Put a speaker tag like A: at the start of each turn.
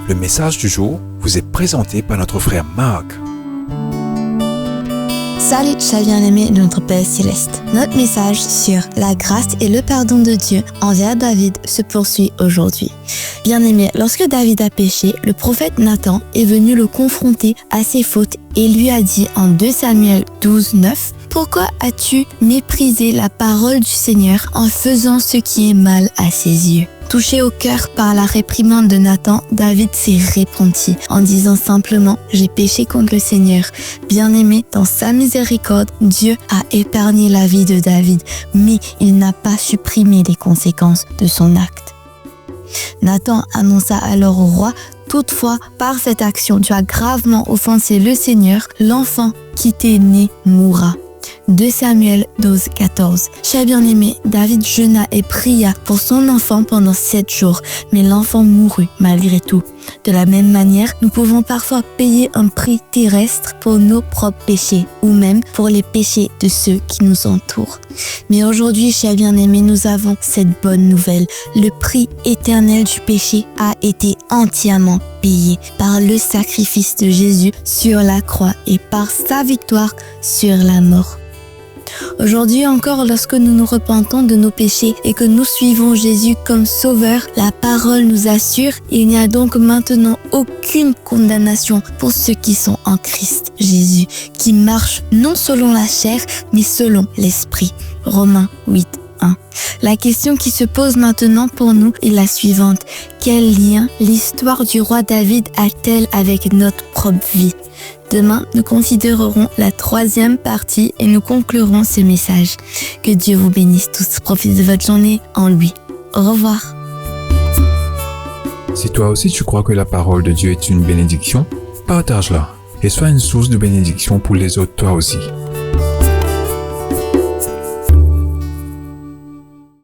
A: Le message du jour vous est présenté par notre frère Marc.
B: Salut, chers bien-aimés de notre Père Céleste. Notre message sur la grâce et le pardon de Dieu envers David se poursuit aujourd'hui. Bien-aimé, lorsque David a péché, le prophète Nathan est venu le confronter à ses fautes et lui a dit en 2 Samuel 12, 9 « Pourquoi as-tu méprisé la parole du Seigneur en faisant ce qui est mal à ses yeux ?» Touché au cœur par la réprimande de Nathan, David s'est repenti en disant simplement « J'ai péché contre le Seigneur ». Bien-aimé, dans sa miséricorde, Dieu a épargné la vie de David, mais il n'a pas supprimé les conséquences de son acte. Nathan annonça alors au roi « Toutefois, par cette action, tu as gravement offensé le Seigneur, l'enfant qui t'est né mourra. » 2 Samuel 12, 14. Cher bien-aimé, David jeûna et pria pour son enfant pendant 7 jours, mais l'enfant mourut malgré tout. De la même manière, nous pouvons parfois payer un prix terrestre pour nos propres péchés, ou même pour les péchés de ceux qui nous entourent. Mais aujourd'hui, cher bien-aimé, nous avons cette bonne nouvelle. Le prix éternel du péché a été entièrement payé par le sacrifice de Jésus sur la croix et par sa victoire sur la mort. Aujourd'hui encore, lorsque nous nous repentons de nos péchés et que nous suivons Jésus comme sauveur, la parole nous assure il n'y a donc maintenant aucune condamnation pour ceux qui sont en Christ Jésus, qui marchent non selon la chair, mais selon l'esprit. Romains 8, 1. La question qui se pose maintenant pour nous est la suivante. Quel lien l'histoire du roi David a-t-elle avec notre propre vie? Demain, nous considérerons la 3e partie et nous conclurons ce message. Que Dieu vous bénisse tous. Profitez de votre journée en lui. Au revoir.
A: Si toi aussi tu crois que la parole de Dieu est une bénédiction, partage-la et sois une source de bénédiction pour les autres toi aussi.